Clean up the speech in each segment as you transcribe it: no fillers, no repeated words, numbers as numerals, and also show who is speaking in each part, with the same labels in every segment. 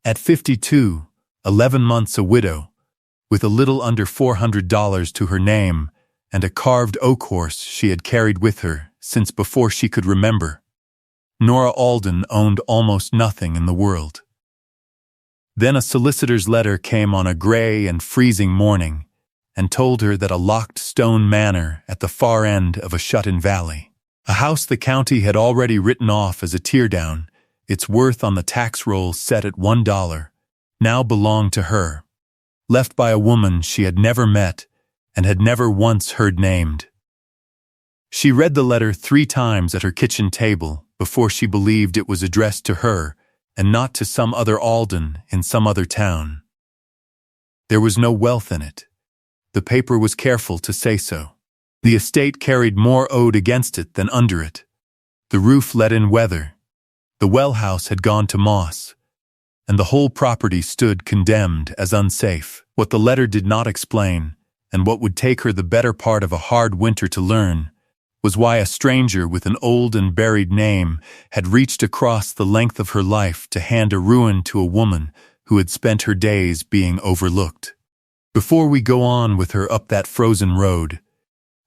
Speaker 1: At 52, 11 months a widow, with a little under $400 to her name and a carved oak horse she had carried with her since before she could remember, Nora Alden owned almost nothing in the world. Then a solicitor's letter came on a gray and freezing morning and told her that a locked stone manor at the far end of a shut-in valley, a house the county had already written off as a teardown, its worth on the tax roll set at $1, now belonged to her, left by a woman she had never met and had never once heard named. She read the letter 3 times at her kitchen table before she believed it was addressed to her and not to some other Alden in some other town. There was no wealth in it. The paper was careful to say so. The estate carried more owed against it than under it. The roof let in weather. The well house had gone to moss, and the whole property stood condemned as unsafe. What the letter did not explain, and what would take her the better part of a hard winter to learn, was why a stranger with an old and buried name had reached across the length of her life to hand a ruin to a woman who had spent her days being overlooked. Before we go on with her up that frozen road,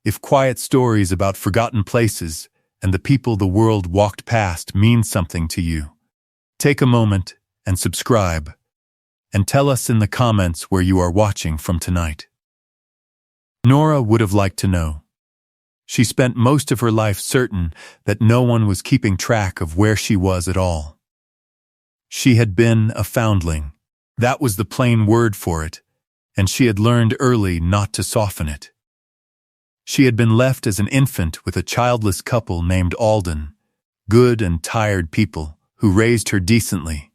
Speaker 1: if quiet stories about forgotten places and the people the world walked past mean something to you, take a moment and subscribe, and tell us in the comments where you are watching from tonight. Nora would have liked to know. She spent most of her life certain that no one was keeping track of where she was at all. She had been a foundling. That was the plain word for it, and she had learned early not to soften it. She had been left as an infant with a childless couple named Alden, good and tired people who raised her decently,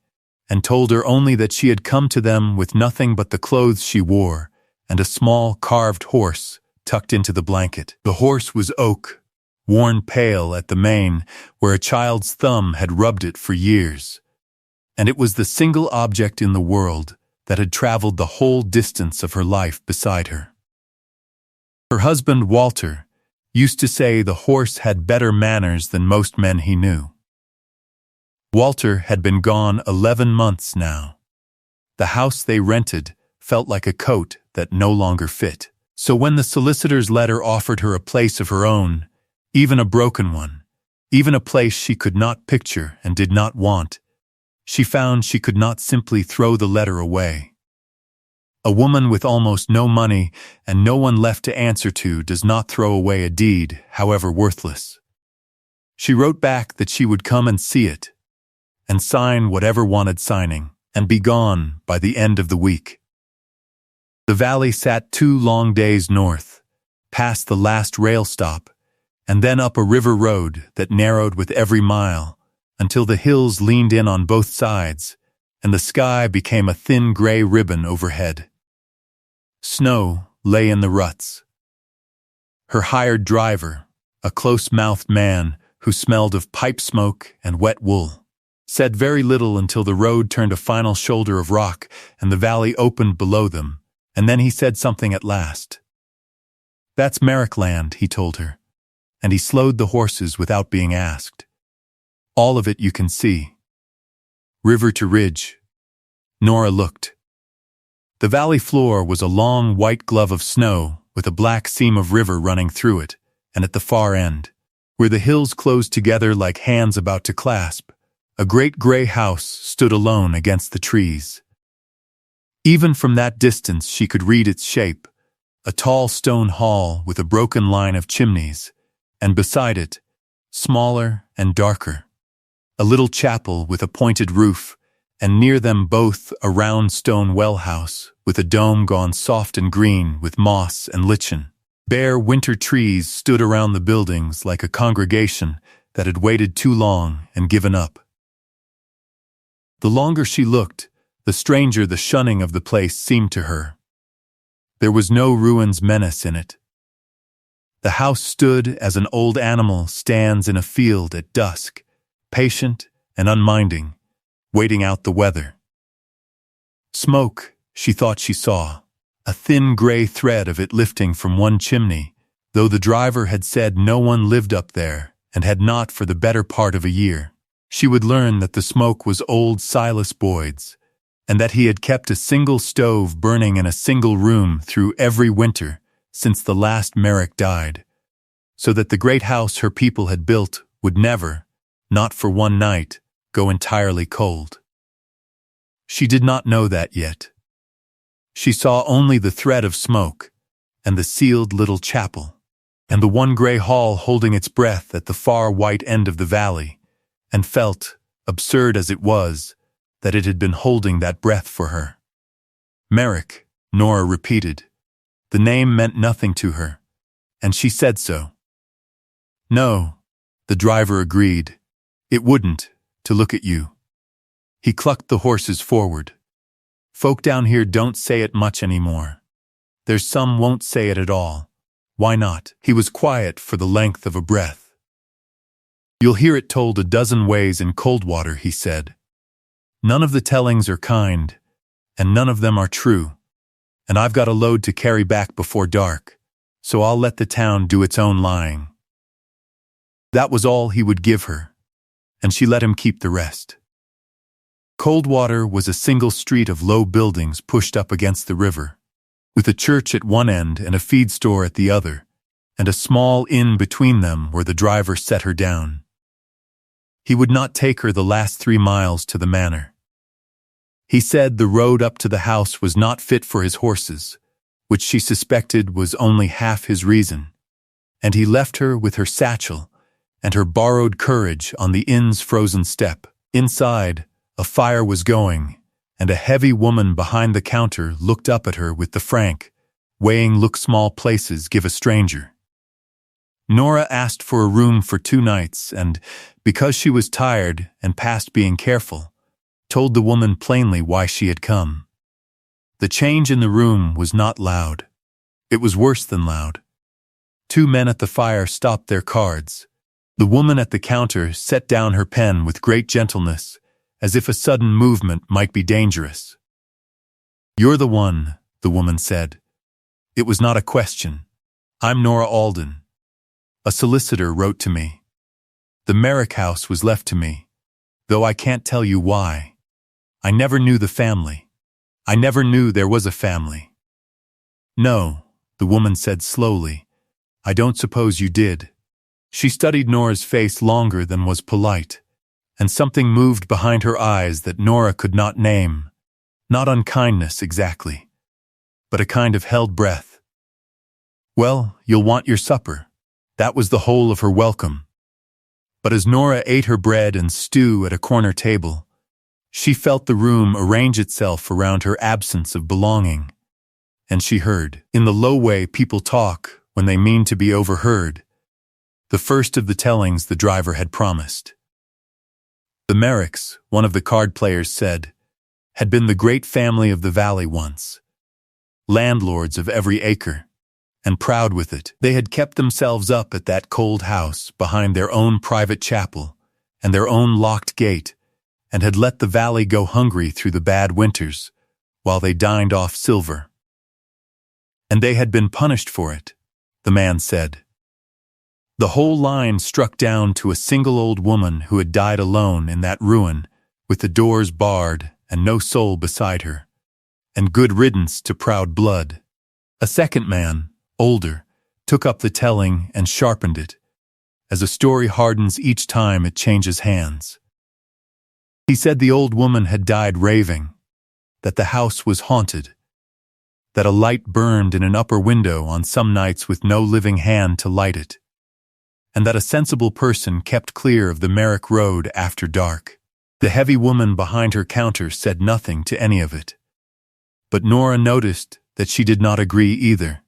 Speaker 1: and told her only that she had come to them with nothing but the clothes she wore and a small carved horse tucked into the blanket. The horse was oak, worn pale at the mane where a child's thumb had rubbed it for years, and it was the single object in the world that had traveled the whole distance of her life beside her. Her husband, Walter, used to say the horse had better manners than most men he knew. Walter had been gone 11 months now. The house they rented felt like a coat that no longer fit. So when the solicitor's letter offered her a place of her own, even a broken one, even a place she could not picture and did not want, she found she could not simply throw the letter away. A woman with almost no money and no one left to answer to does not throw away a deed, however worthless. She wrote back that she would come and see it, and sign whatever wanted signing, and be gone by the end of the week. The valley sat 2 long days north, past the last rail stop, and then up a river road that narrowed with every mile, until the hills leaned in on both sides, and the sky became a thin gray ribbon overhead. Snow lay in the ruts. Her hired driver, a close-mouthed man who smelled of pipe smoke and wet wool, said very little until the road turned a final shoulder of rock and the valley opened below them, and then he said something at last. "That's Merrick land," he told her, and he slowed the horses without being asked. "All of it you can see. River to ridge." Nora looked. The valley floor was a long white glove of snow with a black seam of river running through it, and at the far end, where the hills closed together like hands about to clasp, a great gray house stood alone against the trees. Even from that distance she could read its shape, a tall stone hall with a broken line of chimneys, and beside it, smaller and darker, a little chapel with a pointed roof, and near them both a round stone well house with a dome gone soft and green with moss and lichen. Bare winter trees stood around the buildings like a congregation that had waited too long and given up. The longer she looked, the stranger the shunning of the place seemed to her. There was no ruin's menace in it. The house stood as an old animal stands in a field at dusk, patient and unminding, waiting out the weather. Smoke, she thought she saw, a thin gray thread of it lifting from one chimney, though the driver had said no one lived up there and had not for the better part of a year. She would learn that the smoke was old Silas Boyd's, and that he had kept a single stove burning in a single room through every winter since the last Merrick died, so that the great house her people had built would never, not for one night, go entirely cold. She did not know that yet. She saw only the thread of smoke, and the sealed little chapel, and the one gray hall holding its breath at the far white end of the valley, and felt, absurd as it was, that it had been holding that breath for her. Merrick, Nora repeated. The name meant nothing to her, and she said so. No, the driver agreed. It wouldn't, to look at you. He clucked the horses forward. Folk down here don't say it much anymore. There's some won't say it at all. Why not? He was quiet for the length of a breath. You'll hear it told a dozen ways in Coldwater, he said. None of the tellings are kind, and none of them are true, and I've got a load to carry back before dark, so I'll let the town do its own lying. That was all he would give her, and she let him keep the rest. Coldwater was a single street of low buildings pushed up against the river, with a church at one end and a feed store at the other, and a small inn between them where the driver set her down. He would not take her the last 3 miles to the manor. He said the road up to the house was not fit for his horses, which she suspected was only half his reason, and he left her with her satchel and her borrowed courage on the inn's frozen step. Inside, a fire was going, and a heavy woman behind the counter looked up at her with the frank, weighing look small places give a stranger. Nora asked for a room for 2 nights and, because she was tired and past being careful, told the woman plainly why she had come. The change in the room was not loud. It was worse than loud. 2 men at the fire stopped their cards. The woman at the counter set down her pen with great gentleness, as if a sudden movement might be dangerous. You're the one, the woman said. It was not a question. I'm Nora Alden. A solicitor wrote to me. The Merrick house was left to me, though I can't tell you why. I never knew the family. I never knew there was a family. No, the woman said slowly. I don't suppose you did. She studied Nora's face longer than was polite, and something moved behind her eyes that Nora could not name. Not unkindness exactly, but a kind of held breath. Well, you'll want your supper. That was the whole of her welcome. But as Nora ate her bread and stew at a corner table, she felt the room arrange itself around her absence of belonging, and she heard, in the low way people talk when they mean to be overheard, the first of the tellings the driver had promised. The Merricks, one of the card players said, had been the great family of the valley once, landlords of every acre, and proud with it. They had kept themselves up at that cold house behind their own private chapel and their own locked gate, and had let the valley go hungry through the bad winters, while they dined off silver. And they had been punished for it, the man said. The whole line struck down to a single old woman who had died alone in that ruin, with the doors barred and no soul beside her, and good riddance to proud blood. A second man, older, took up the telling and sharpened it, as a story hardens each time it changes hands. He said the old woman had died raving, that the house was haunted, that a light burned in an upper window on some nights with no living hand to light it, and that a sensible person kept clear of the Merrick Road after dark. The heavy woman behind her counter said nothing to any of it, but Nora noticed that she did not agree either,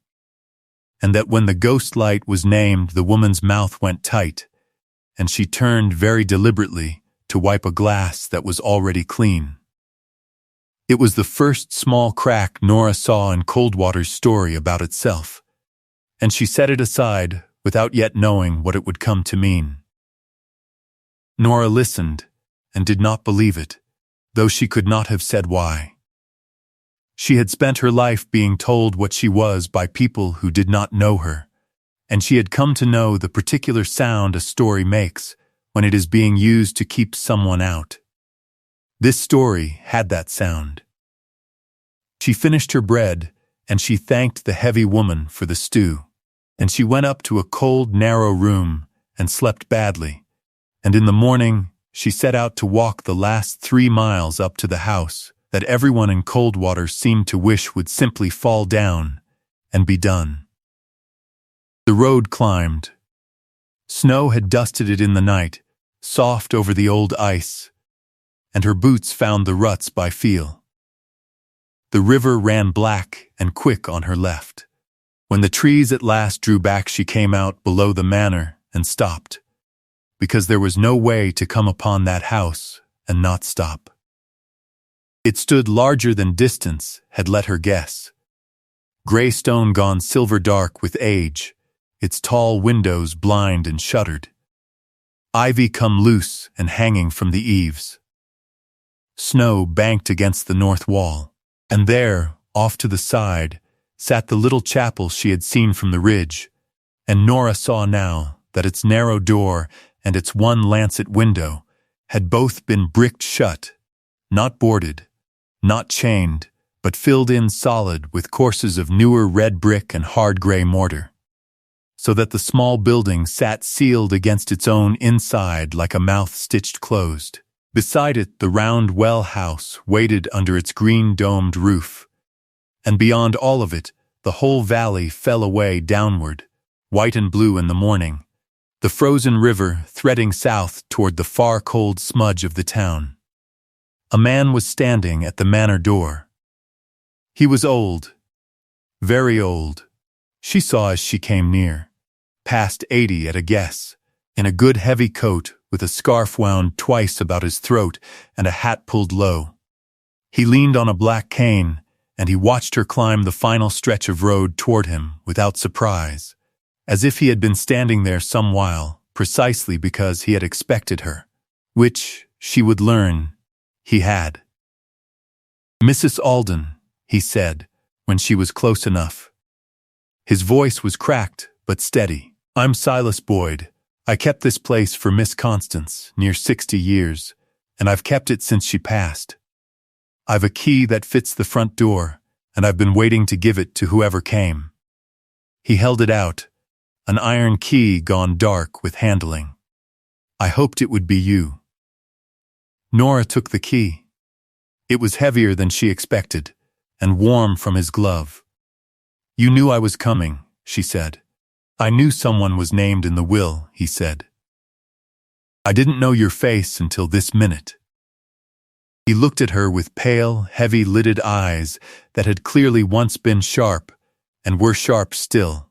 Speaker 1: and that when the ghost light was named the woman's mouth went tight, and she turned very deliberately to wipe a glass that was already clean. It was the first small crack Nora saw in Coldwater's story about itself, and she set it aside without yet knowing what it would come to mean. Nora listened and did not believe it, though she could not have said why. She had spent her life being told what she was by people who did not know her, and she had come to know the particular sound a story makes when it is being used to keep someone out. This story had that sound. She finished her bread, and she thanked the heavy woman for the stew. And she went up to a cold, narrow room and slept badly. And in the morning, she set out to walk the last 3 miles up to the house that everyone in Coldwater seemed to wish would simply fall down and be done. The road climbed. Snow had dusted it in the night, soft over the old ice, and her boots found the ruts by feel. The river ran black and quick on her left. When the trees at last drew back, she came out below the manor and stopped, because there was no way to come upon that house and not stop. It stood larger than distance had let her guess. Gray stone gone silver dark with age, its tall windows blind and shuttered. Ivy come loose and hanging from the eaves. Snow banked against the north wall, and there, off to the side, sat the little chapel she had seen from the ridge, and Nora saw now that its narrow door and its one lancet window had both been bricked shut, not boarded, not chained, but filled in solid with courses of newer red brick and hard gray mortar, so that the small building sat sealed against its own inside like a mouth stitched closed. Beside it, the round well house waited under its green-domed roof, and beyond all of it, the whole valley fell away downward, white and blue in the morning, the frozen river threading south toward the far cold smudge of the town. A man was standing at the manor door. He was old, very old, she saw as she came near, past 80 at a guess, in a good heavy coat with a scarf wound twice about his throat and a hat pulled low. He leaned on a black cane, and he watched her climb the final stretch of road toward him without surprise, as if he had been standing there some while, precisely because he had expected her, which, she would learn, he had. "Mrs. Alden," he said, when she was close enough. His voice was cracked but steady. "I'm Silas Boyd. I kept this place for Miss Constance near 60 years, and I've kept it since she passed. I've a key that fits the front door, and I've been waiting to give it to whoever came." He held it out, an iron key gone dark with handling. "I hoped it would be you." Nora took the key. It was heavier than she expected, and warm from his glove. "You knew I was coming," she said. "I knew someone was named in the will," he said. "I didn't know your face until this minute." He looked at her with pale, heavy-lidded eyes that had clearly once been sharp, and were sharp still.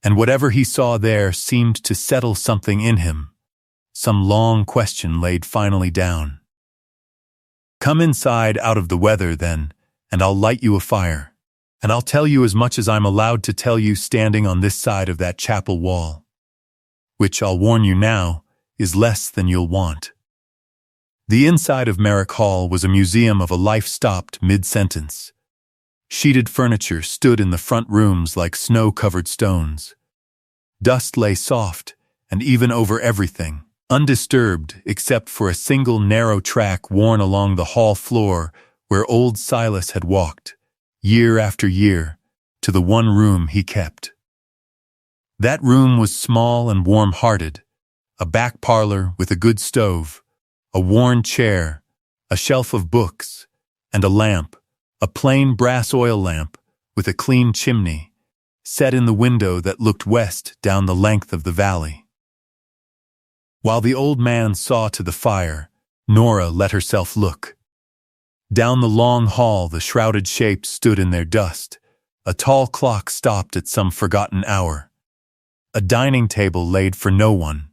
Speaker 1: And whatever he saw there seemed to settle something in him, some long question laid finally down. "Come inside out of the weather, then, and I'll light you a fire, and I'll tell you as much as I'm allowed to tell you standing on this side of that chapel wall, which, I'll warn you now, is less than you'll want." The inside of Merrick Hall was a museum of a life stopped mid-sentence. Sheeted furniture stood in the front rooms like snow-covered stones. Dust lay soft, and even over everything, undisturbed except for a single narrow track worn along the hall floor where old Silas had walked, year after year, to the one room he kept. That room was small and warm-hearted, a back parlor with a good stove, a worn chair, a shelf of books, and a lamp, a plain brass oil lamp with a clean chimney, set in the window that looked west down the length of the valley. While the old man saw to the fire, Nora let herself look. Down the long hall the shrouded shapes stood in their dust. A tall clock stopped at some forgotten hour. A dining table laid for no one.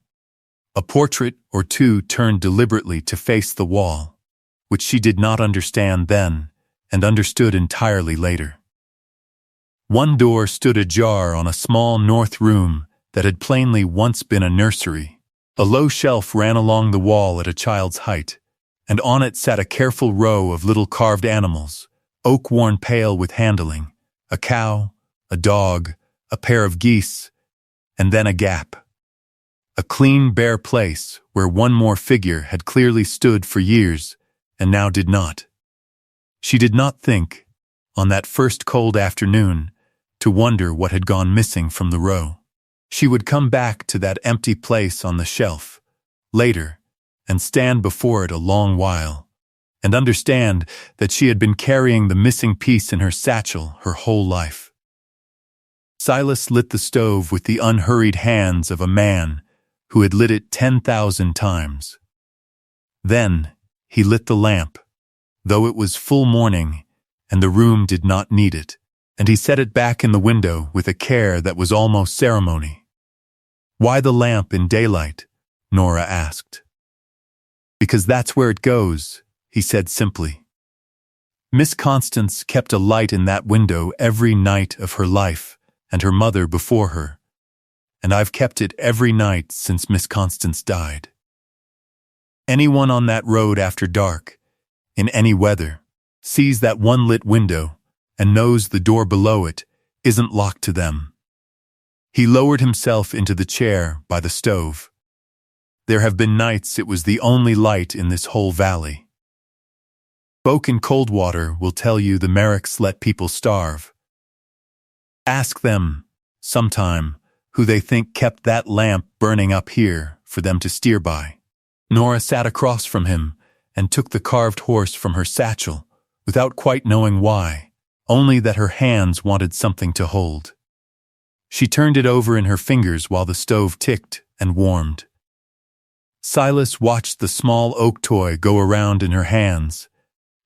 Speaker 1: A portrait or two turned deliberately to face the wall, which she did not understand then, and understood entirely later. One door stood ajar on a small north room that had plainly once been a nursery. A low shelf ran along the wall at a child's height, and on it sat a careful row of little carved animals, oak-worn pale with handling, a cow, a dog, a pair of geese, and then a gap. A clean, bare place where one more figure had clearly stood for years and now did not. She did not think, on that first cold afternoon, to wonder what had gone missing from the row. She would come back to that empty place on the shelf, later, and stand before it a long while, and understand that she had been carrying the missing piece in her satchel her whole life. Silas lit the stove with the unhurried hands of a man who had lit it 10,000 times. Then he lit the lamp, though it was full morning and the room did not need it, and he set it back in the window with a care that was almost ceremony. "Why the lamp in daylight?" Nora asked. "Because that's where it goes," he said simply. Miss Constance kept a light in that window every night of her life, and her mother before her, and I've kept it every night since Miss Constance died. Anyone on that road after dark, in any weather, sees that one lit window and knows the door below it isn't locked to them. He lowered himself into the chair by the stove. There have been nights it was the only light in this whole valley. Folk in Coldwater will tell you the Merricks let people starve. Ask them, sometime, who they think kept that lamp burning up here for them to steer by. Nora sat across from him and took the carved horse from her satchel, without quite knowing why, only that her hands wanted something to hold. She turned it over in her fingers while the stove ticked and warmed. Silas watched the small oak toy go around in her hands,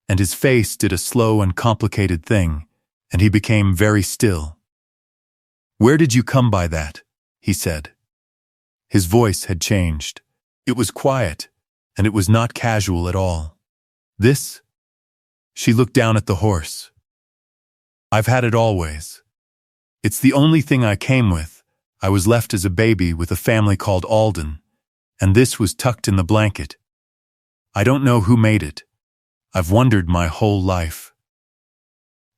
Speaker 1: and his face did a slow and complicated thing, and he became very still. "Where did you come by that?" he said. His voice had changed. It was quiet, and it was not casual at all. "This?" She looked down at the horse. "I've had it always. It's the only thing I came with. I was left as a baby with a family called Alden, and this was tucked in the blanket. I don't know who made it. I've wondered my whole life."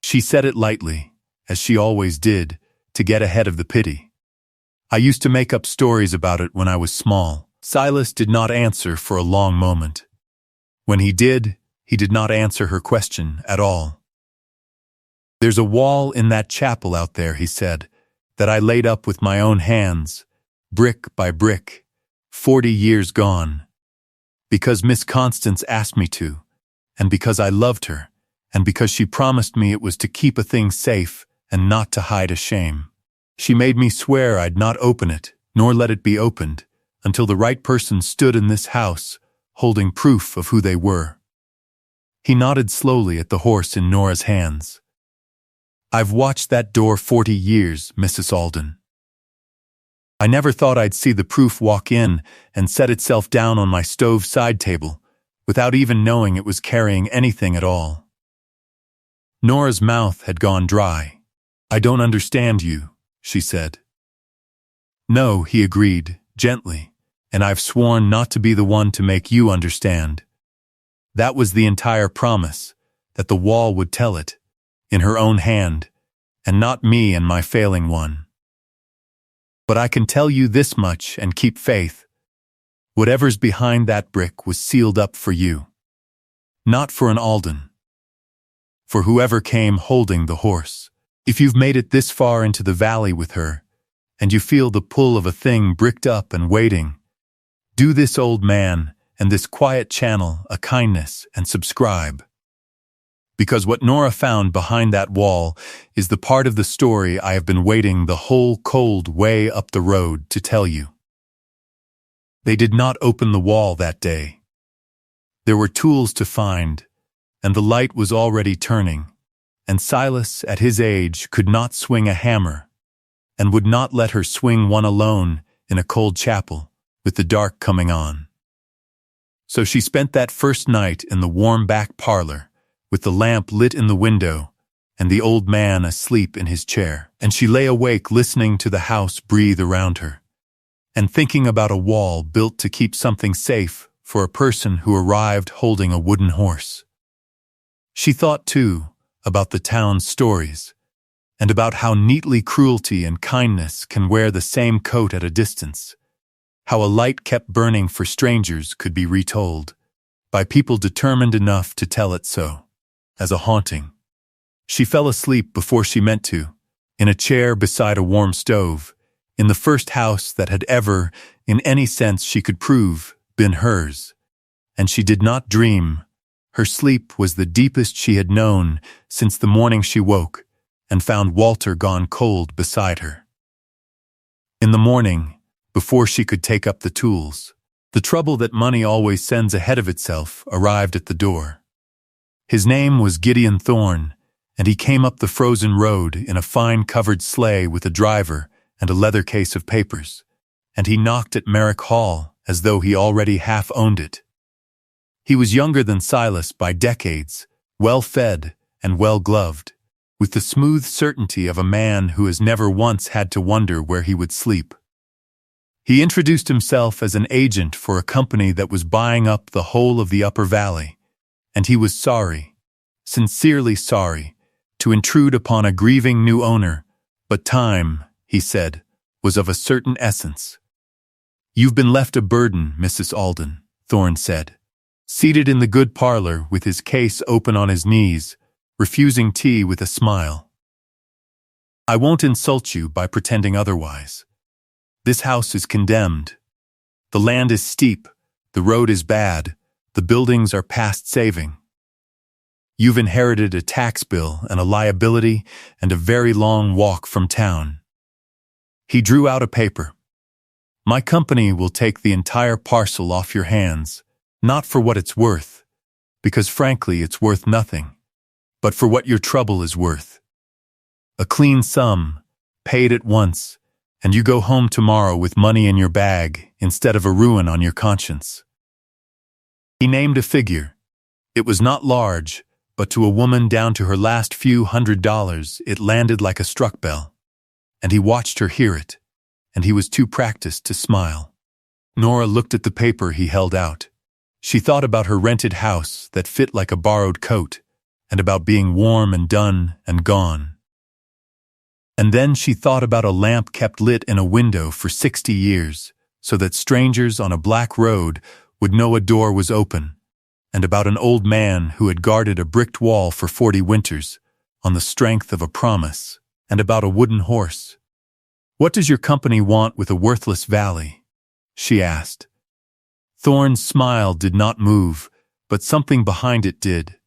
Speaker 1: She said it lightly, as she always did, to get ahead of the pity. "I used to make up stories about it when I was small." Silas did not answer for a long moment. When he did not answer her question at all. "There's a wall in that chapel out there," he said, "that I laid up with my own hands, brick by brick, 40 years gone. Because Miss Constance asked me to, and because I loved her, and because she promised me it was to keep a thing safe and not to hide a shame. She made me swear I'd not open it, nor let it be opened, until the right person stood in this house, holding proof of who they were." He nodded slowly at the horse in Nora's hands. "I've watched that door 40 years, Mrs. Alden. I never thought I'd see the proof walk in and set itself down on my stove side table, without even knowing it was carrying anything at all." Nora's mouth had gone dry. "I don't understand you," she said. "No," he agreed, gently, "and I've sworn not to be the one to make you understand. That was the entire promise, that the wall would tell it, in her own hand, and not me and my failing one. But I can tell you this much and keep faith. Whatever's behind that brick was sealed up for you. Not for an Alden. For whoever came holding the horse. If you've made it this far into the valley with her, and you feel the pull of a thing bricked up and waiting, do this old man and this quiet channel a kindness and subscribe. Because what Nora found behind that wall is the part of the story I have been waiting the whole cold way up the road to tell you." They did not open the wall that day. There were tools to find, and the light was already turning, and Silas, at his age, could not swing a hammer, and would not let her swing one alone in a cold chapel, with the dark coming on. So she spent that first night in the warm back parlor, with the lamp lit in the window, and the old man asleep in his chair, and she lay awake listening to the house breathe around her, and thinking about a wall built to keep something safe for a person who arrived holding a wooden horse. She thought, too, about the town's stories, and about how neatly cruelty and kindness can wear the same coat at a distance, how a light kept burning for strangers could be retold, by people determined enough to tell it so, as a haunting. She fell asleep before she meant to, in a chair beside a warm stove, in the first house that had ever, in any sense she could prove, been hers. And she did not dream. Her sleep was the deepest she had known since the morning she woke and found Walter gone cold beside her. In the morning, before she could take up the tools, the trouble that money always sends ahead of itself arrived at the door. His name was Gideon Thorne, and he came up the frozen road in a fine covered sleigh with a driver and a leather case of papers, and he knocked at Merrick Hall as though he already half owned it. He was younger than Silas by decades, well-fed and well-gloved, with the smooth certainty of a man who has never once had to wonder where he would sleep. He introduced himself as an agent for a company that was buying up the whole of the Upper Valley, and he was sorry, sincerely sorry, to intrude upon a grieving new owner, but time, he said, was of a certain essence. "You've been left a burden, Mrs. Alden," Thorne said, seated in the good parlor with his case open on his knees, refusing tea with a smile. "I won't insult you by pretending otherwise. This house is condemned. The land is steep, the road is bad, the buildings are past saving. You've inherited a tax bill and a liability and a very long walk from town." He drew out a paper. "My company will take the entire parcel off your hands, not for what it's worth, because frankly it's worth nothing, but for what your trouble is worth. A clean sum, paid at once, and you go home tomorrow with money in your bag instead of a ruin on your conscience." He named a figure. It was not large, but to a woman down to her last few $100s it landed like a struck bell. And he watched her hear it, and he was too practiced to smile. Nora looked at the paper he held out. She thought about her rented house that fit like a borrowed coat, and about being warm and done and gone. And then she thought about a lamp kept lit in a window for 60 years, so that strangers on a black road would know a door was open, and about an old man who had guarded a bricked wall for 40 winters, on the strength of a promise, and about a wooden horse. "What does your company want with a worthless valley?" she asked. Thorne's smile did not move, but something behind it did.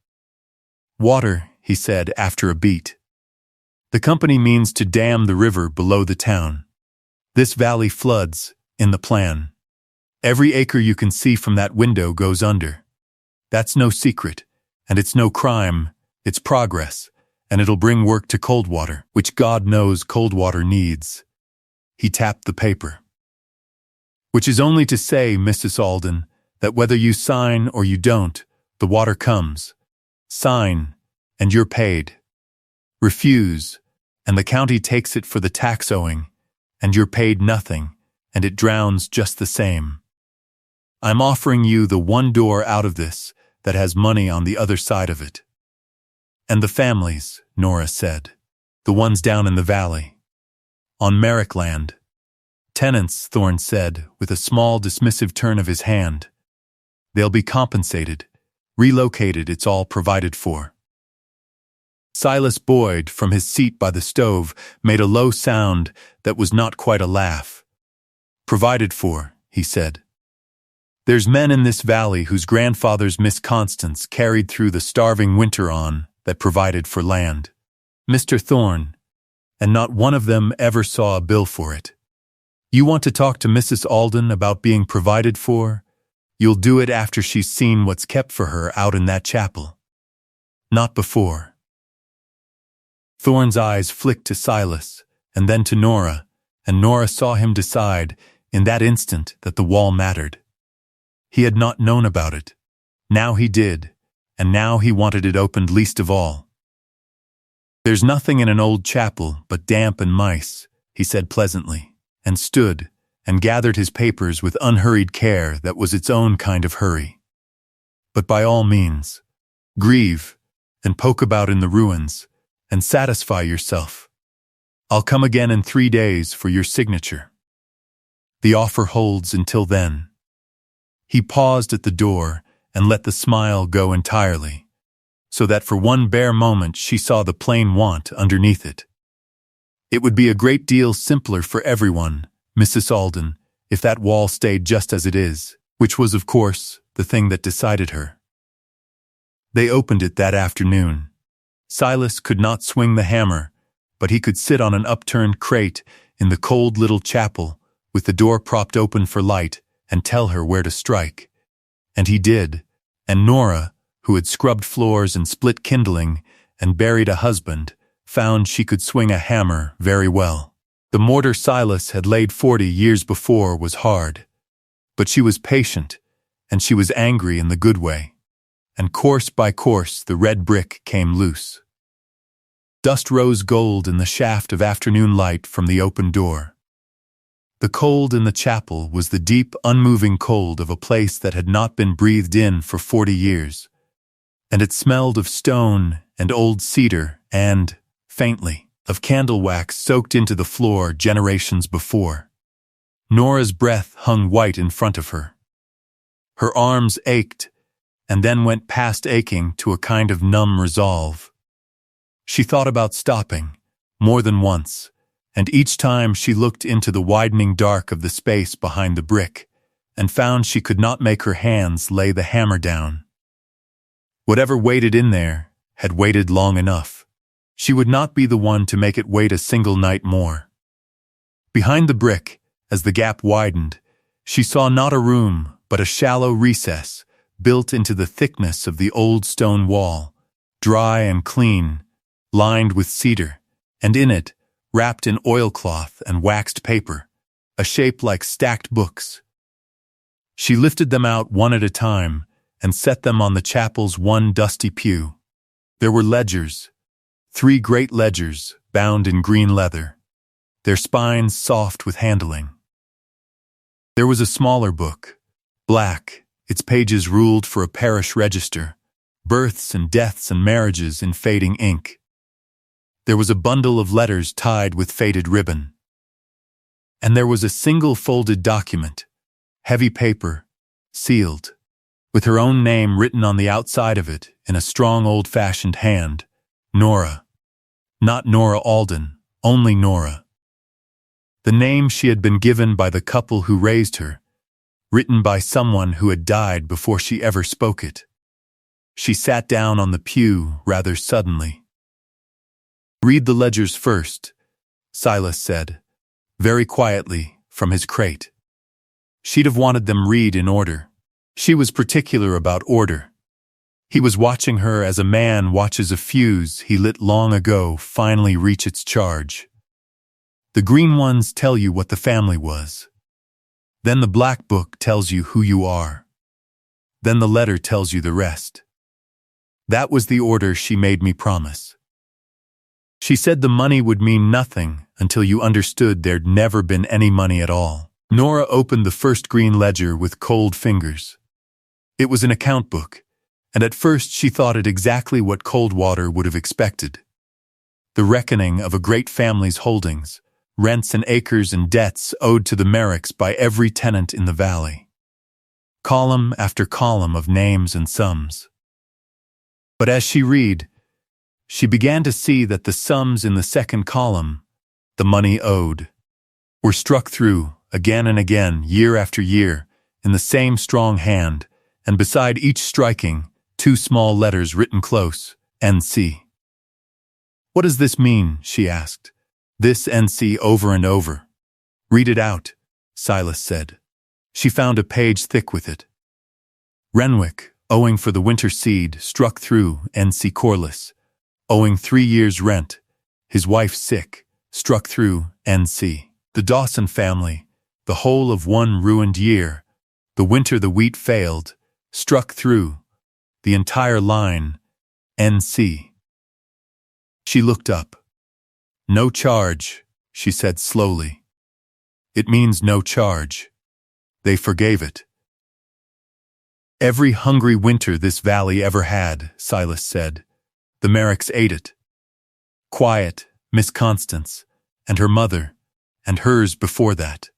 Speaker 1: "Water," he said after a beat. "The company means to dam the river below the town. This valley floods, in the plan. Every acre you can see from that window goes under. That's no secret, and it's no crime, it's progress, and it'll bring work to Coldwater, which God knows Coldwater needs." He tapped the paper. "Which is only to say, Mrs. Alden, that whether you sign or you don't, the water comes. Sign, and you're paid. Refuse, and the county takes it for the tax owing, and you're paid nothing, and it drowns just the same. I'm offering you the one door out of this that has money on the other side of it." "And the families," Nora said. "The ones down in the valley. On Merrick land." "Tenants," Thorne said, with a small dismissive turn of his hand. "They'll be compensated. Relocated, it's all provided for." Silas Boyd, from his seat by the stove, made a low sound that was not quite a laugh. "Provided for," he said. "There's men in this valley whose grandfathers' Miss Constance carried through the starving winter on that provided for land, Mr. Thorne, and not one of them ever saw a bill for it. You want to talk to Mrs. Alden about being provided for? You'll do it after she's seen what's kept for her out in that chapel. Not before." Thorne's eyes flicked to Silas, and then to Nora, and Nora saw him decide, in that instant, that the wall mattered. He had not known about it. Now he did, and now he wanted it opened least of all. "There's nothing in an old chapel but damp and mice," he said pleasantly, and stood, and gathered his papers with unhurried care that was its own kind of hurry. "But by all means, grieve, and poke about in the ruins, and satisfy yourself. I'll come again in 3 days for your signature. The offer holds until then." He paused at the door and let the smile go entirely. so that for one bare moment she saw the plain want underneath it. It would be a great deal simpler for everyone, Mrs. Alden, if that wall stayed just as it is, which was, of course, the thing that decided her. They opened it that afternoon. Silas could not swing the hammer, but he could sit on an upturned crate in the cold little chapel with the door propped open for light and tell her where to strike. And he did, and Nora, who had scrubbed floors and split kindling and buried a husband, found she could swing a hammer very well. The mortar Silas had laid 40 years before was hard, but she was patient, and she was angry in the good way, and course by course the red brick came loose. Dust rose gold in the shaft of afternoon light from the open door. The cold in the chapel was the deep, unmoving cold of a place that had not been breathed in for 40 years, and it smelled of stone and old cedar and, faintly, of candle wax soaked into the floor generations before. Nora's breath hung white in front of her. Her arms ached, and then went past aching to a kind of numb resolve. She thought about stopping, more than once, and each time she looked into the widening dark of the space behind the brick, and found she could not make her hands lay the hammer down. Whatever waited in there had waited long enough. She would not be the one to make it wait a single night more. Behind the brick, as the gap widened, she saw not a room, but a shallow recess, built into the thickness of the old stone wall, dry and clean, lined with cedar, and in it, wrapped in oilcloth and waxed paper, a shape like stacked books. She lifted them out one at a time and set them on the chapel's one dusty pew. There were ledgers, 3 great ledgers bound in green leather, their spines soft with handling. There was a smaller book, black, its pages ruled for a parish register, births and deaths and marriages in fading ink. There was a bundle of letters tied with faded ribbon. And there was a single folded document, heavy paper, sealed, with her own name written on the outside of it in a strong old-fashioned hand, Nora. Not Nora Alden, only Nora. The name she had been given by the couple who raised her, written by someone who had died before she ever spoke it. She sat down on the pew rather suddenly. "Read the ledgers first," Silas said, very quietly, from his crate. She'd have wanted them read in order. She was particular about order. He was watching her as a man watches a fuse he lit long ago finally reach its charge. The green ones tell you what the family was. Then the black book tells you who you are. Then the letter tells you the rest. That was the order she made me promise. She said the money would mean nothing until you understood there'd never been any money at all. Nora opened the first green ledger with cold fingers. It was an account book, and at first she thought it exactly what Coldwater would have expected. The reckoning of a great family's holdings, rents and acres and debts owed to the Merricks by every tenant in the valley. Column after column of names and sums. But as she read, she began to see that the sums in the second column, the money owed, were struck through again and again, year after year, in the same strong hand, and beside each striking, 2 small letters written close, N.C. "What does this mean?" she asked. "This N.C. over and over." "Read it out," Silas said. She found a page thick with it. Renwick, owing for the winter seed, struck through N.C. Corliss. Owing 3 years' rent, his wife sick, struck through N.C. The Dawson family, the whole of 1 ruined year, the winter the wheat failed, struck through, the entire line, N.C. She looked up. "No charge," she said slowly. "It means no charge. They forgave it." "Every hungry winter this valley ever had," Silas said. "The Merricks ate it. Quiet, Miss Constance, and her mother, and hers before that.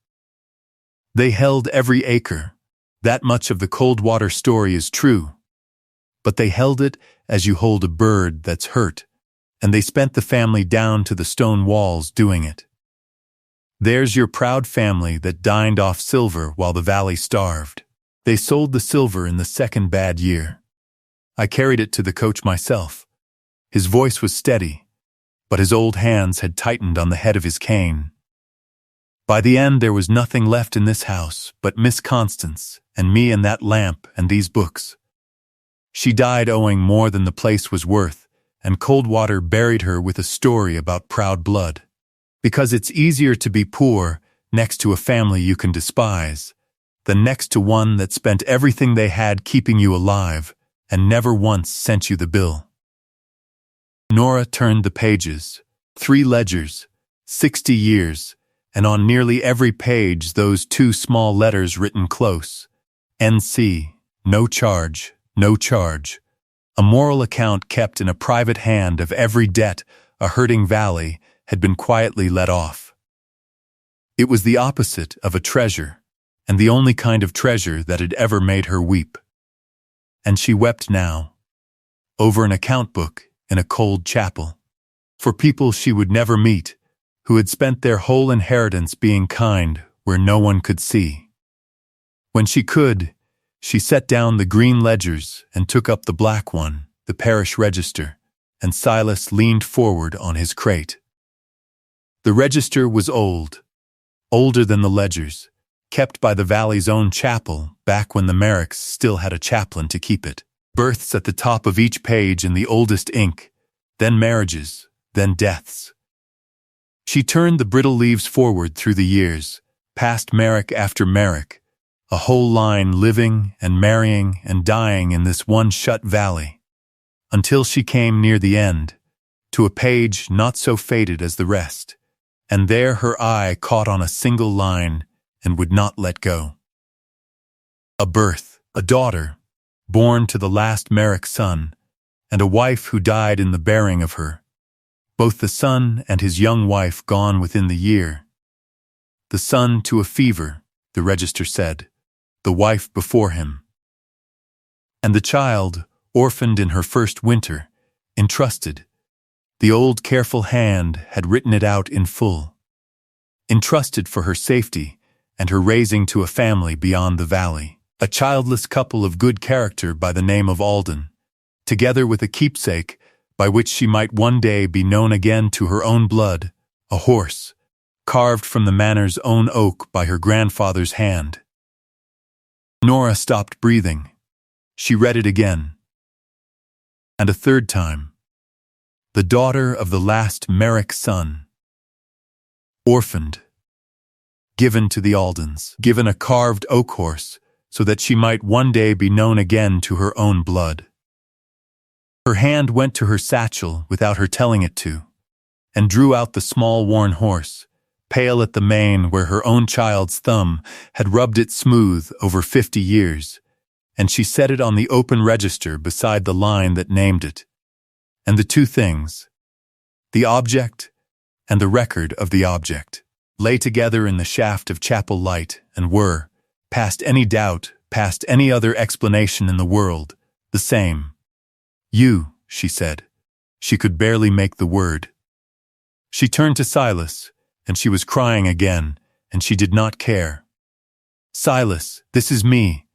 Speaker 1: They held every acre. That much of the Coldwater story is true. but they held it as you hold a bird that's hurt, and they spent the family down to the stone walls doing it. There's your proud family that dined off silver while the valley starved. They sold the silver in the second bad year. I carried it to the coach myself. His voice was steady, but his old hands had tightened on the head of his cane. By the end, there was nothing left in this house but Miss Constance and me and that lamp and these books. She died owing more than the place was worth, and cold water buried her with a story about proud blood. Because it's easier to be poor next to a family you can despise than next to one that spent everything they had keeping you alive and never once sent you the bill. Nora turned the pages, 3 ledgers, 60 years, and on nearly every page those 2 small letters written close. NC, no charge, no charge. A moral account kept in a private hand of every debt a hurting valley had been quietly let off. It was the opposite of a treasure, and the only kind of treasure that had ever made her weep. And she wept now, over an account book in a cold chapel, for people she would never meet, who had spent their whole inheritance being kind where no one could see. When she could, she set down the green ledgers and took up the black one, the parish register, and Silas leaned forward on his crate. The register was old, older than the ledgers, kept by the valley's own chapel back when the Merricks still had a chaplain to keep it. Births at the top of each page in the oldest ink, then marriages, then deaths. She turned the brittle leaves forward through the years, past Merrick after Merrick, a whole line living and marrying and dying in this one shut valley, until she came near the end, to a page not so faded as the rest, and there her eye caught on a single line and would not let go. A birth, a daughter, born to the last Merrick son, and a wife who died in the bearing of her, both the son and his young wife gone within the year. The son to a fever, the register said, the wife before him. And the child, orphaned in her first winter, entrusted. The old careful hand had written it out in full. Entrusted for her safety and her raising to a family beyond the valley. A childless couple of good character by the name of Alden, together with a keepsake by which she might one day be known again to her own blood, a horse, carved from the Manor's own oak by her grandfather's hand. Nora stopped breathing. She read it again. And a third time. The daughter of the last Merrick son. Orphaned. Given to the Aldens. Given a carved oak horse, so that she might one day be known again to her own blood. Her hand went to her satchel without her telling it to, and drew out the small worn horse, pale at the mane where her own child's thumb had rubbed it smooth over 50 years, and she set it on the open register beside the line that named it. And the 2 things, the object and the record of the object, lay together in the shaft of chapel light and were, past any doubt, past any other explanation in the world, the same. You, she said. She could barely make the word. She turned to Silas, and she was crying again, and she did not care. Silas, this is me.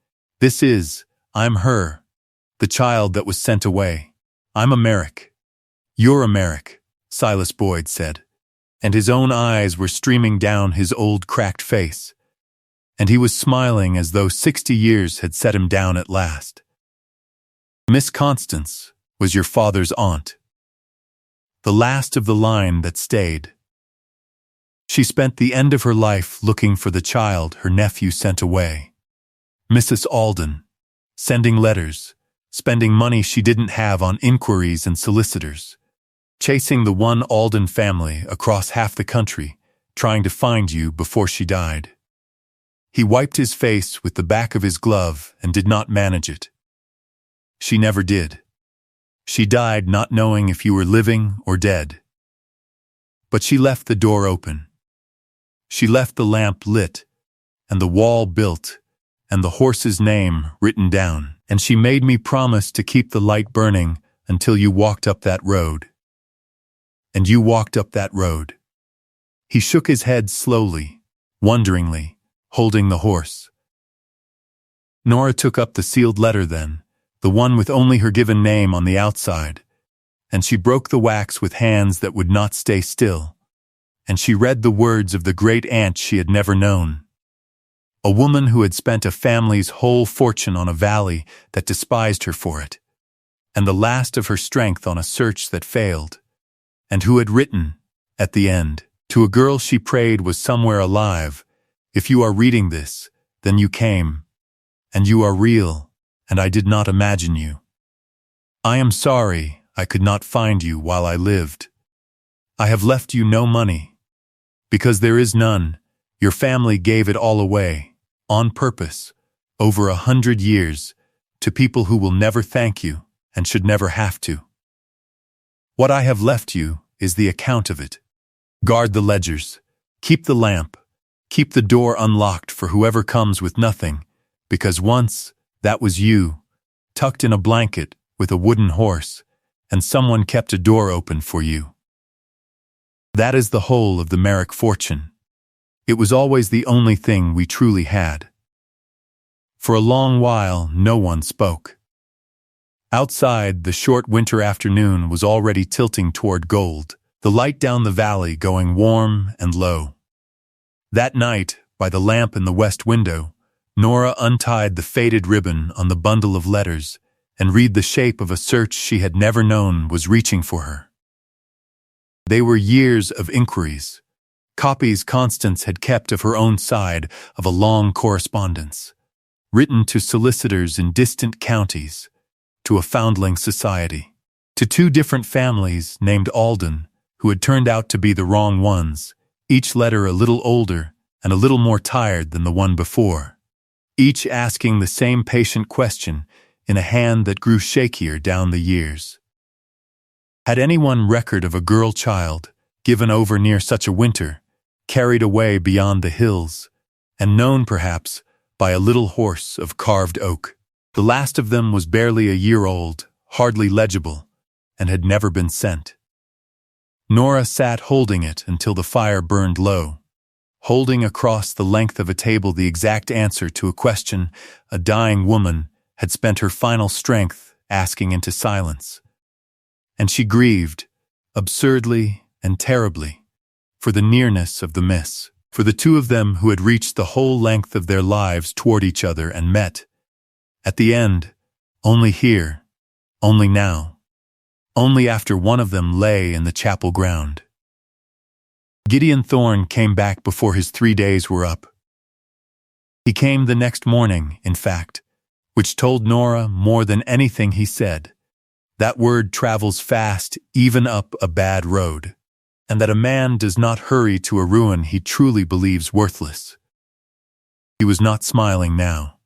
Speaker 1: I'm her. The child that was sent away. I'm a Merrick. You're a Merrick, Silas Boyd said, and his own eyes were streaming down his old cracked face, and he was smiling as though 60 years had set him down at last. Miss Constance was your father's aunt, the last of the line that stayed. She spent the end of her life looking for the child her nephew sent away. Mrs. Alden, sending letters, spending money she didn't have on inquiries and solicitors, chasing the one Alden family across half the country, trying to find you before she died. He wiped his face with the back of his glove and did not manage it. She never did. She died not knowing if you were living or dead. But she left the door open. She left the lamp lit, and the wall built, and the horse's name written down. And she made me promise to keep the light burning until you walked up that road. And you walked up that road. He shook his head slowly, wonderingly, holding the horse. Nora took up the sealed letter then, the one with only her given name on the outside, and she broke the wax with hands that would not stay still, and she read the words of the great aunt she had never known. A woman who had spent a family's whole fortune on a valley that despised her for it, and the last of her strength on a search that failed, and who had written, at the end, to a girl she prayed was somewhere alive, "If you are reading this, then you came, and you are real, and I did not imagine you. I am sorry I could not find you while I lived. I have left you no money. Because there is none, your family gave it all away, on purpose, over 100 years, to people who will never thank you and should never have to. What I have left you is the account of it. Guard the ledgers, keep the lamp, keep the door unlocked for whoever comes with nothing, because once, that was you, tucked in a blanket with a wooden horse, and someone kept a door open for you. That is the whole of the Merrick fortune. It was always the only thing we truly had." For a long while, no one spoke. Outside, the short winter afternoon was already tilting toward gold, the light down the valley going warm and low. That night, by the lamp in the west window, Nora untied the faded ribbon on the bundle of letters and read the shape of a search she had never known was reaching for her. They were years of inquiries, copies Constance had kept of her own side of a long correspondence, written to solicitors in distant counties, to a foundling society, to 2 different families named Alden, who had turned out to be the wrong ones, each letter a little older and a little more tired than the one before, each asking the same patient question in a hand that grew shakier down the years. Had anyone record of a girl child, given over near such a winter, carried away beyond the hills, and known perhaps by a little horse of carved oak? The last of them was barely a year old, hardly legible, and had never been sent. Nora sat holding it until the fire burned low, holding across the length of a table the exact answer to a question a dying woman had spent her final strength asking into silence. And she grieved, absurdly and terribly, for the nearness of the miss, for the 2 of them who had reached the whole length of their lives toward each other and met, at the end, only here, only now, only after one of them lay in the chapel ground. Gideon Thorne came back before his 3 days were up. He came the next morning, in fact, which told Nora more than anything he said. That word travels fast even up a bad road, and that a man does not hurry to a ruin he truly believes worthless. He was not smiling now.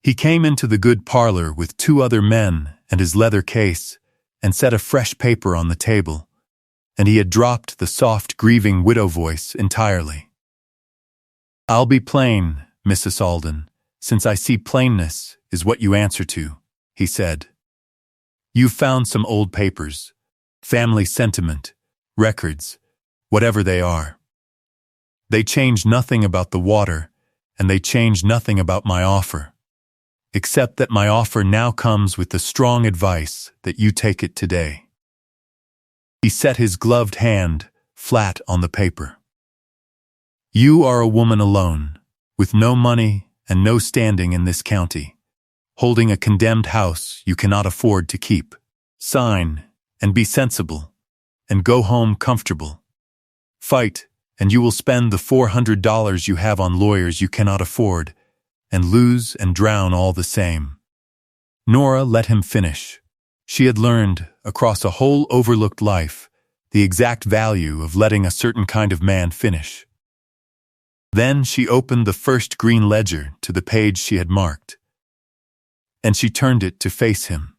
Speaker 1: He came into the good parlor with 2 other men and his leather case, and set a fresh paper on the table, and he had dropped the soft, grieving widow voice entirely. "I'll be plain, Mrs. Alden, since I see plainness is what you answer to," he said. "You've found some old papers, family sentiment, records, whatever they are. They change nothing about the water, and they change nothing about my offer, except that my offer now comes with the strong advice that you take it today." He set his gloved hand flat on the paper. "You are a woman alone, with no money and no standing in this county, holding a condemned house you cannot afford to keep. Sign, and be sensible, and go home comfortable. Fight, and you will spend the $400 you have on lawyers you cannot afford, and lose and drown all the same." Nora let him finish. She had learned, across a whole overlooked life, the exact value of letting a certain kind of man finish. Then she opened the first green ledger to the page she had marked, and she turned it to face him.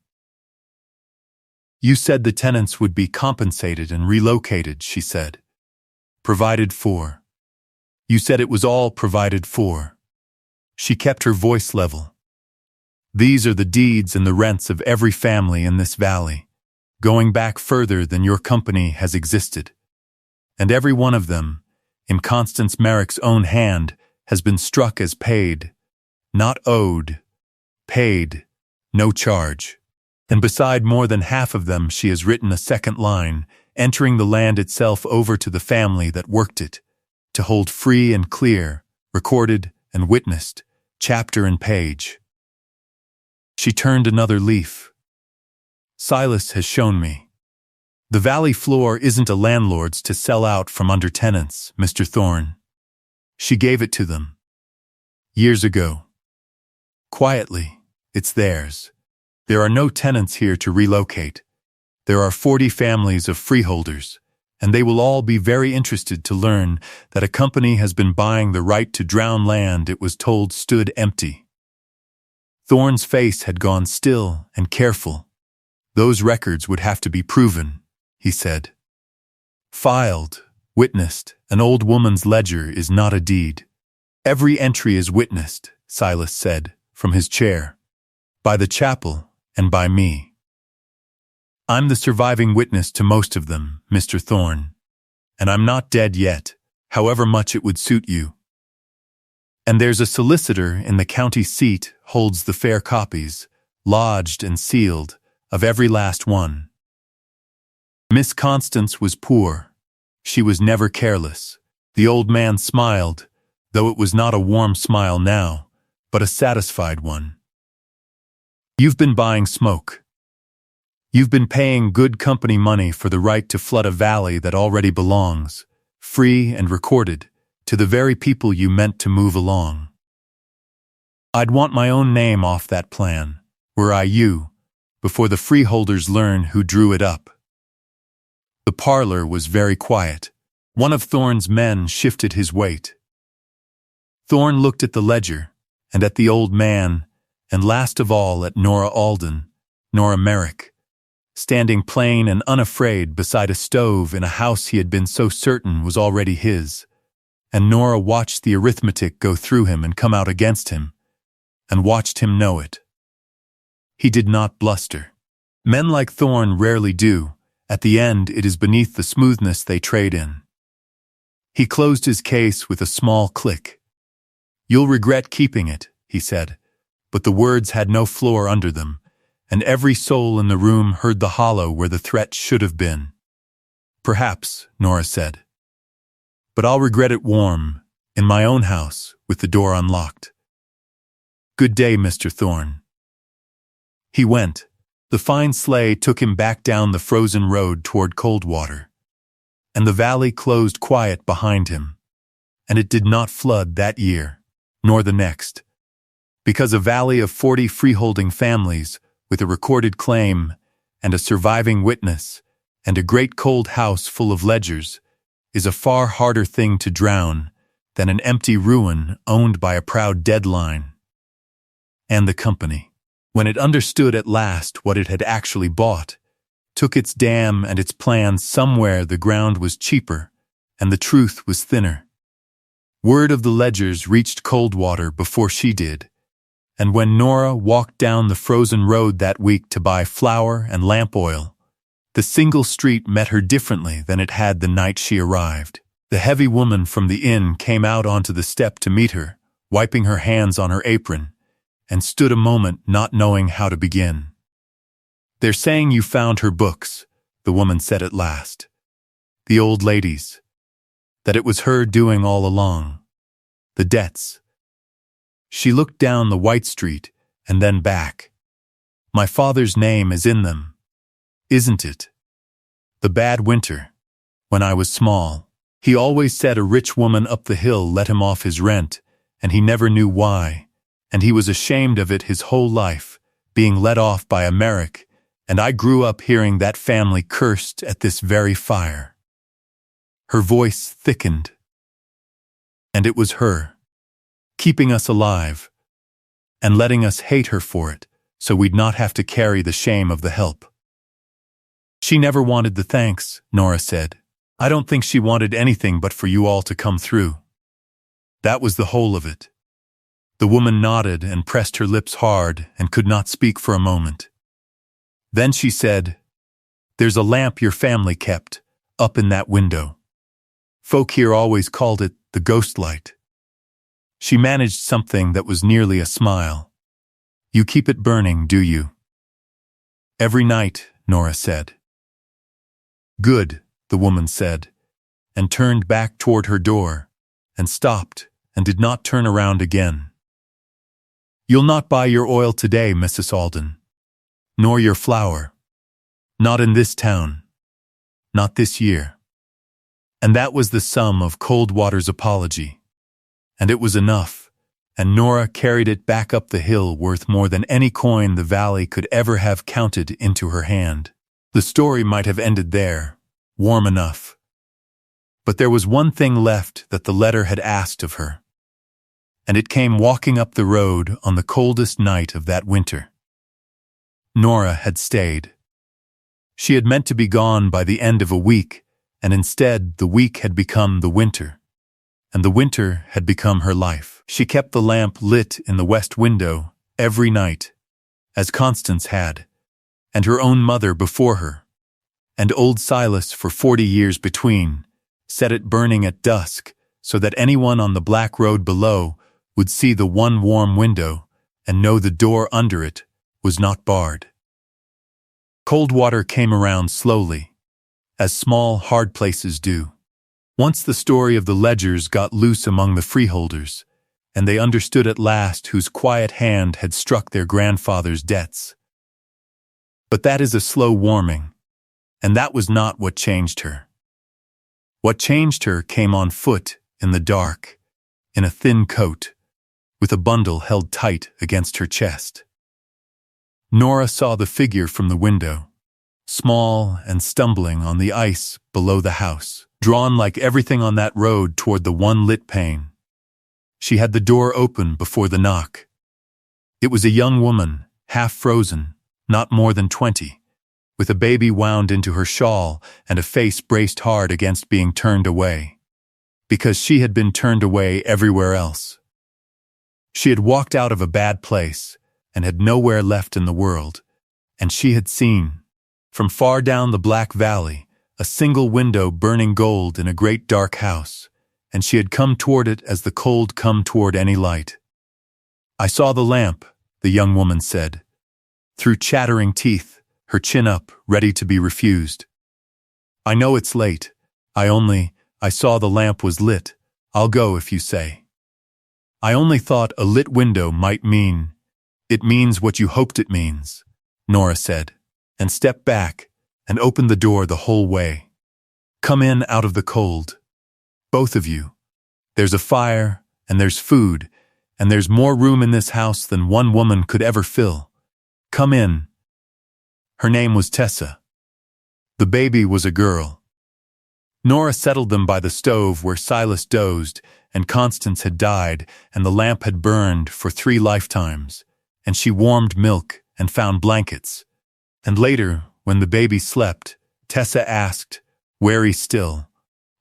Speaker 1: "You said the tenants would be compensated and relocated," she said. "Provided for. You said it was all provided for." She kept her voice level. These are the deeds and the rents of every family in this valley, going back further than your company has existed. And every one of them, in Constance Merrick's own hand, has been struck as paid, not owed, paid, no charge. And beside more than half of them she has written a second line, entering the land itself over to the family that worked it, to hold free and clear, recorded and witnessed, chapter and page. She turned another leaf. Silas has shown me. The valley floor isn't a landlord's to sell out from under tenants, Mr. Thorne. She gave it to them. Years ago. Quietly, it's theirs. There are no tenants here to relocate. There are 40 families of freeholders, and they will all be very interested to learn that a company has been buying the right to drown land it was told stood empty. Thorne's face had gone still and careful. Those records would have to be proven, he said. Filed, witnessed, an old woman's ledger is not a deed. Every entry is witnessed, Silas said, from his chair. By the chapel and by me. I'm the surviving witness to most of them, Mr. Thorne. And I'm not dead yet, however much it would suit you. And there's a solicitor in the county seat holds the fair copies, lodged and sealed, of every last one. Miss Constance was poor. She was never careless. The old man smiled, though it was not a warm smile now, but a satisfied one. You've been buying smoke. You've been paying good company money for the right to flood a valley that already belongs, free and recorded, to the very people you meant to move along. I'd want my own name off that plan, were I you, before the freeholders learn who drew it up. The parlor was very quiet. One of Thorne's men shifted his weight. Thorne looked at the ledger, and at the old man, and last of all at Nora Alden, Nora Merrick, standing plain and unafraid beside a stove in a house he had been so certain was already his. And Nora watched the arithmetic go through him and come out against him, and watched him know it. He did not bluster. Men like Thorne rarely do. At the end, it is beneath the smoothness they trade in. He closed his case with a small click. You'll regret keeping it, he said, but the words had no floor under them, and every soul in the room heard the hollow where the threat should have been. Perhaps, Nora said. But I'll regret it warm, in my own house, with the door unlocked. Good day, Mr. Thorne. He went. The fine sleigh took him back down the frozen road toward Coldwater, and the valley closed quiet behind him, and it did not flood that year, nor the next, because a valley of 40 freeholding families with a recorded claim and a surviving witness and a great cold house full of ledgers is a far harder thing to drown than an empty ruin owned by a proud deadline. And the company, when it understood at last what it had actually bought, took its dam and its plans somewhere the ground was cheaper and the truth was thinner. Word of the ledgers reached Coldwater before she did, and when Nora walked down the frozen road that week to buy flour and lamp oil, the single street met her differently than it had the night she arrived. The heavy woman from the inn came out onto the step to meet her, wiping her hands on her apron, and stood a moment not knowing how to begin. They're saying you found her books, the woman said at last. The old lady's. That it was her doing all along. The debts. She looked down the white street and then back. My father's name is in them, isn't it? The bad winter, when I was small. He always said a rich woman up the hill let him off his rent, and he never knew why. And he was ashamed of it his whole life, being let off by a Merrick, and I grew up hearing that family cursed at this very fire. Her voice thickened. And it was her, keeping us alive, and letting us hate her for it, so we'd not have to carry the shame of the help. She never wanted the thanks, Nora said. I don't think she wanted anything but for you all to come through. That was the whole of it. The woman nodded and pressed her lips hard and could not speak for a moment. Then she said, "There's a lamp your family kept, up in that window. Folk here always called it the ghost light." She managed something that was nearly a smile. "You keep it burning, do you?" "Every night," Nora said. "Good," the woman said, and turned back toward her door, and stopped, and did not turn around again. "You'll not buy your oil today, Mrs. Alden, nor your flour. Not in this town. Not this year." And that was the sum of Coldwater's apology. And it was enough, and Nora carried it back up the hill worth more than any coin the valley could ever have counted into her hand. The story might have ended there, warm enough. But there was one thing left that the letter had asked of her. And it came walking up the road on the coldest night of that winter. Nora had stayed. She had meant to be gone by the end of a week, and instead the week had become the winter, and the winter had become her life. She kept the lamp lit in the west window every night, as Constance had, and her own mother before her, and old Silas for 40 years between, set it burning at dusk so that anyone on the black road below would see the one warm window and know the door under it was not barred. Coldwater came around slowly, as small, hard places do. Once the story of the Ledgers got loose among the freeholders, and they understood at last whose quiet hand had struck their grandfather's debts. But that is a slow warming, and that was not what changed her. What changed her came on foot in the dark, in a thin coat, with a bundle held tight against her chest. Nora saw the figure from the window, small and stumbling on the ice below the house, drawn like everything on that road toward the one lit pane. She had the door open before the knock. It was a young woman, half frozen, not more than 20, with a baby wound into her shawl and a face braced hard against being turned away, because she had been turned away everywhere else. She had walked out of a bad place and had nowhere left in the world, and she had seen, from far down the Black Valley, a single window burning gold in a great dark house, and she had come toward it as the cold come toward any light. "I saw the lamp," the young woman said, through chattering teeth, her chin up, ready to be refused. "I know it's late. I saw the lamp was lit. I'll go if you say." "I only thought a lit window might mean—" "It means what you hoped it means," Nora said, and stepped back and opened the door the whole way. "Come in out of the cold. Both of you. There's a fire, and there's food, and there's more room in this house than one woman could ever fill. Come in." Her name was Tessa. The baby was a girl. Nora settled them by the stove where Silas dozed, and Constance had died, and the lamp had burned for 3 lifetimes, and she warmed milk and found blankets. And later, when the baby slept, Tessa asked, wary still,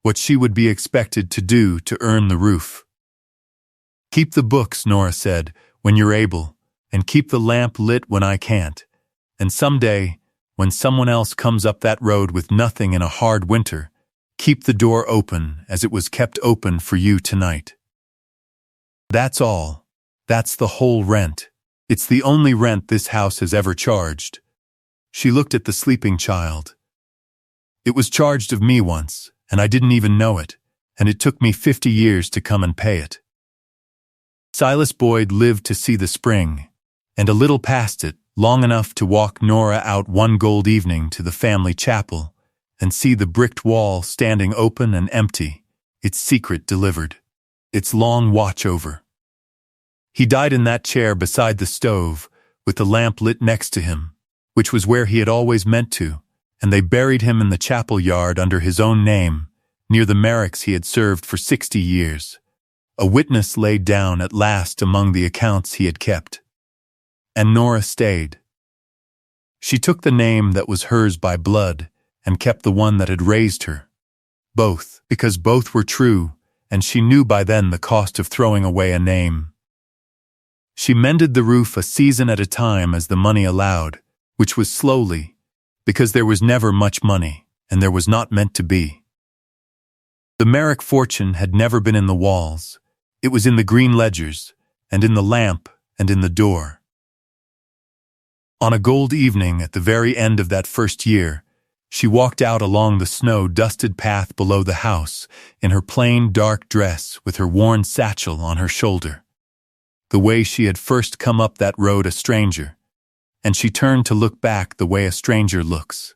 Speaker 1: what she would be expected to do to earn the roof. "Keep the books," Nora said, "when you're able, and keep the lamp lit when I can't. And someday, when someone else comes up that road with nothing in a hard winter, keep the door open as it was kept open for you tonight. That's all. That's the whole rent. It's the only rent this house has ever charged." She looked at the sleeping child. "It was charged of me once, and I didn't even know it, and it took me 50 years to come and pay it." Silas Boyd lived to see the spring, and a little past it, long enough to walk Nora out one gold evening to the family chapel and see the bricked wall standing open and empty, its secret delivered, its long watch over. He died in that chair beside the stove, with the lamp lit next to him, which was where he had always meant to, and they buried him in the chapel yard under his own name, near the barracks he had served for 60 years, a witness laid down at last among the accounts he had kept. And Nora stayed. She took the name that was hers by blood and kept the one that had raised her. Both, because both were true, and she knew by then the cost of throwing away a name. She mended the roof a season at a time as the money allowed, which was slowly, because there was never much money, and there was not meant to be. The Merrick fortune had never been in the walls. It was in the green ledgers, and in the lamp, and in the door. On a gold evening at the very end of that first year, she walked out along the snow-dusted path below the house in her plain dark dress with her worn satchel on her shoulder. The way she had first come up that road a stranger, and she turned to look back the way a stranger looks.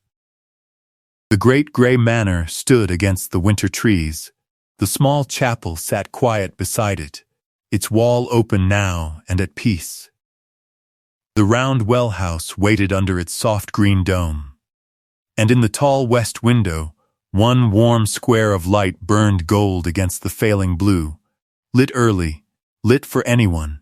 Speaker 1: The great gray manor stood against the winter trees. The small chapel sat quiet beside it, its wall open now and at peace. The round well house waited under its soft green dome. And in the tall west window, one warm square of light burned gold against the failing blue, lit early, lit for anyone.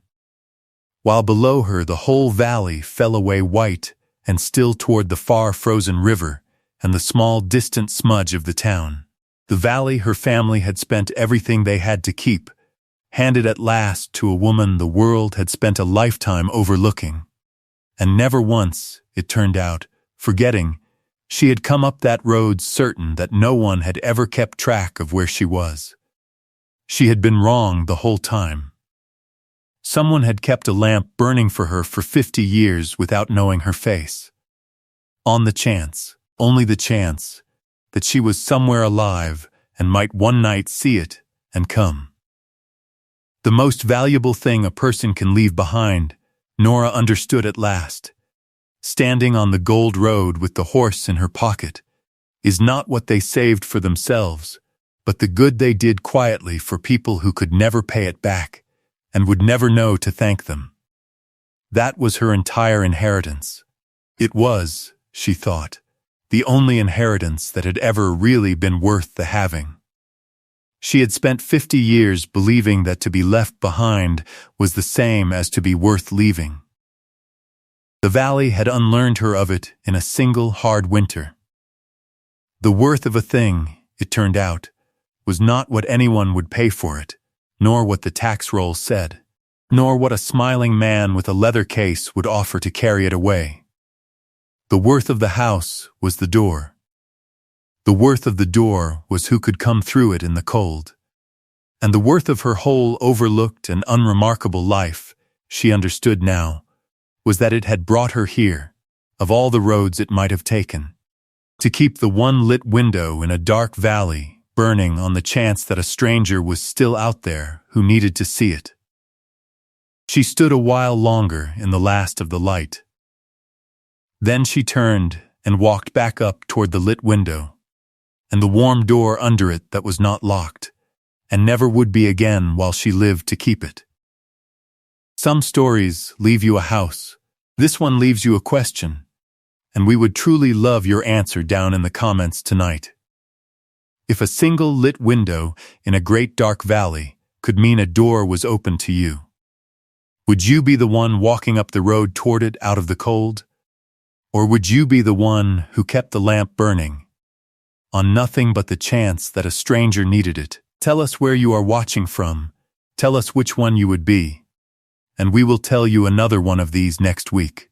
Speaker 1: While below her the whole valley fell away white and still toward the far frozen river and the small distant smudge of the town. The valley her family had spent everything they had to keep, handed at last to a woman the world had spent a lifetime overlooking. And never once, it turned out, forgetting, she had come up that road certain that no one had ever kept track of where she was. She had been wrong the whole time. Someone had kept a lamp burning for her for 50 years without knowing her face. On the chance, only the chance, that she was somewhere alive and might one night see it and come. The most valuable thing a person can leave behind, Nora understood at last, standing on the gold road with the horse in her pocket, is not what they saved for themselves, but the good they did quietly for people who could never pay it back and would never know to thank them. That was her entire inheritance. It was, she thought, the only inheritance that had ever really been worth the having. She had spent 50 years believing that to be left behind was the same as to be worth leaving. The valley had unlearned her of it in a single hard winter. The worth of a thing, it turned out, was not what anyone would pay for it, nor what the tax roll said, nor what a smiling man with a leather case would offer to carry it away. The worth of the house was the door. The worth of the door was who could come through it in the cold. And the worth of her whole overlooked and unremarkable life, she understood now, was that it had brought her here, of all the roads it might have taken, to keep the one lit window in a dark valley burning on the chance that a stranger was still out there who needed to see it. She stood a while longer in the last of the light. Then she turned and walked back up toward the lit window, and the warm door under it that was not locked, and never would be again while she lived to keep it. Some stories leave you a house. This one leaves you a question, and we would truly love your answer down in the comments tonight. If a single lit window in a great dark valley could mean a door was open to you, would you be the one walking up the road toward it out of the cold? Or would you be the one who kept the lamp burning, on nothing but the chance that a stranger needed it? Tell us where you are watching from. Tell us which one you would be, and we will tell you another one of these next week.